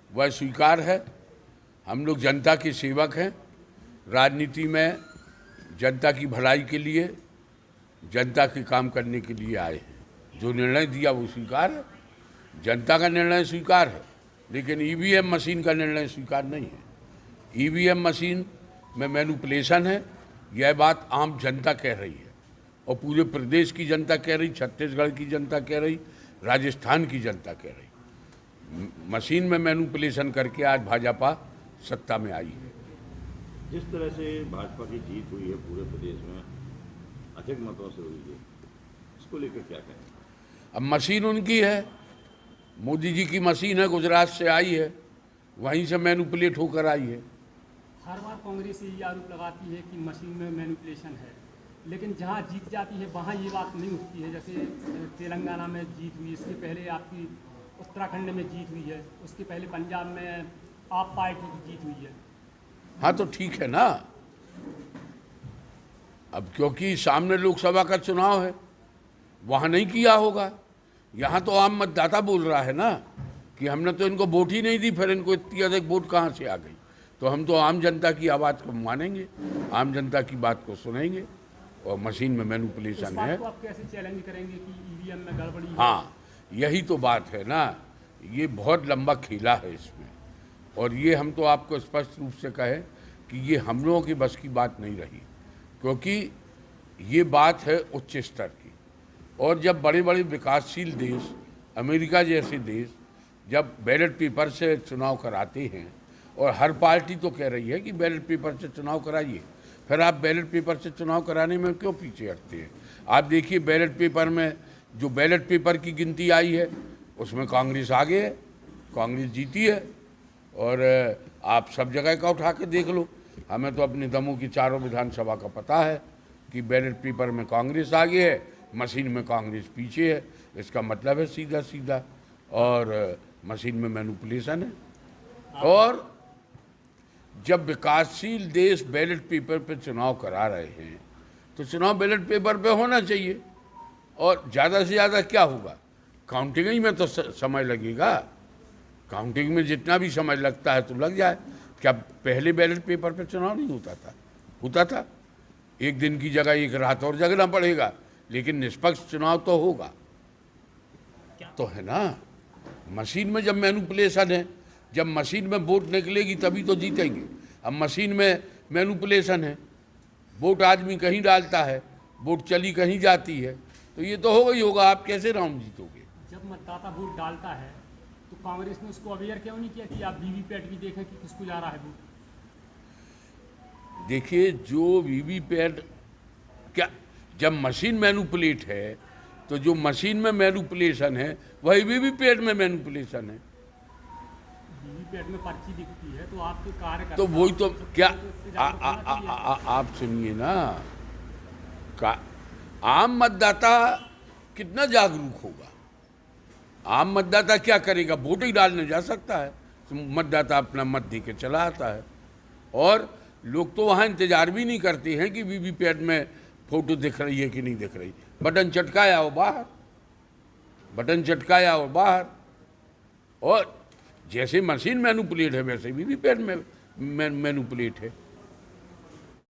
वह स्वीकार है। हम लोग जनता के सेवक हैं, राजनीति में जनता की भलाई के लिए, जनता के काम करने के लिए आए हैं। जो निर्णय दिया वो स्वीकार है, जनता का निर्णय स्वीकार है, लेकिन ईवीएम मशीन का निर्णय स्वीकार नहीं है। ईवीएम मशीन में मैनिपुलेशन है, यह बात आम जनता कह रही है, और पूरे प्रदेश की जनता कह रही, छत्तीसगढ़ की जनता कह रही, राजस्थान की जनता कह रही। मशीन में मैनिपुलेशन करके आज भाजपा सत्ता में आई है। जिस तरह से भाजपा की जीत हुई है पूरे प्रदेश में, अधिक मतों से हुई है, इसको लेकर क्या कहें? अब मशीन उनकी है, मोदी जी की मशीन है, गुजरात से आई है, वहीं से मैनिपुलेट होकर आई है। हर बार कांग्रेस ये आरोप लगाती है कि मशीन में मैनिपुलेशन है, लेकिन जहां जीत जाती है वहां ये बात नहीं उठती है। जैसे तेलंगाना में जीत हुई, इसके पहले आपकी उत्तराखंड में जीत हुई है, उसके पहले पंजाब में आप पार्टी की जीत हुई है। हाँ तो ठीक है ना, अब क्योंकि सामने लोकसभा का चुनाव है, वहाँ नहीं किया होगा। यहाँ तो आम मतदाता बोल रहा है ना कि हमने तो इनको वोट ही नहीं दी, फिर इनको इतनी अधिक वोट कहाँ से आ गई। तो हम तो आम जनता की आवाज़ को मानेंगे, आम जनता की बात को सुनेंगे, और मशीन में मैनिपुलेशन है। तो आप कैसे चैलेंज करेंगे कि ईवीएम में गड़बड़ी है? हाँ, यही तो बात है ना, ये बहुत लंबा खेला है इसमें, और ये हम तो आपको स्पष्ट रूप से कहें कि ये हम लोगों की बस की बात नहीं रही, क्योंकि ये बात है उच्च स्तर की। और जब बड़े बड़े विकासशील देश, अमेरिका जैसे देश, जब बैलेट पेपर से चुनाव कराते हैं, और हर पार्टी तो कह रही है कि बैलेट पेपर से चुनाव कराइए, फिर आप बैलेट पेपर से चुनाव कराने में क्यों पीछे हटते हैं? आप देखिए बैलेट पेपर में, जो बैलेट पेपर की गिनती आई है उसमें कांग्रेस आगे है, कांग्रेस जीती है। और आप सब जगह का उठा के देख लो, हमें तो अपने दमोह की चारों विधानसभा का पता है कि बैलेट पेपर में कांग्रेस आगे है, मशीन में कांग्रेस पीछे है। इसका मतलब है सीधा सीधा, और मशीन में मैनिपुलेशन है। और जब विकासशील देश बैलेट पेपर पे चुनाव करा रहे हैं तो चुनाव बैलेट पेपर पे होना चाहिए, और ज़्यादा से ज़्यादा क्या होगा, काउंटिंग ही में तो समय लगेगा। काउंटिंग में जितना भी समय लगता है तो लग जाए। क्या पहले बैलेट पेपर पे चुनाव नहीं होता था? होता था। एक दिन की जगह एक रात और जगना पड़ेगा, लेकिन निष्पक्ष चुनाव तो होगा। तो है ना, मशीन में जब मैनिपुलेशन है, जब मशीन में वोट निकलेगी तभी तो जीतेंगे। अब मशीन में मैनिपुलेशन है, वोट आदमी कहीं डालता है, वोट चली कहीं जाती है, तो ये तो होगा ही होगा। आप कैसे राउंड जीतोगे? जब मतदाता वोट डालता है तो कांग्रेस ने उसको अवेयर क्यों नहीं किया कि आप वीवीपैट भी देखें कि किसको जा रहा है वोट? देखिए, जो वीवीपैट, क्या जब मशीन मैनिपुलेट है तो जो मशीन में मैनिपुलेशन है वही वीवीपैट में मैनिपुलेशन है। वीवीपैट में पर्ची दिखती है तो आपके कार्य तो वही तो क्या, आप सुनिए ना, आम मतदाता कितना जागरूक होगा? आम मतदाता क्या करेगा? वोट ही डालने जा सकता है, तो मतदाता अपना मत दे के चला आता है। और लोग तो वहाँ इंतजार भी नहीं करते हैं कि वीवीपैट में फोटो दिख रही है कि नहीं दिख रही। बटन चटकाया और बाहर, बटन चटकाया और बाहर। और जैसे मशीन मैनिपुलेट है वैसे वीवीपैट में मैनिपुलेट है।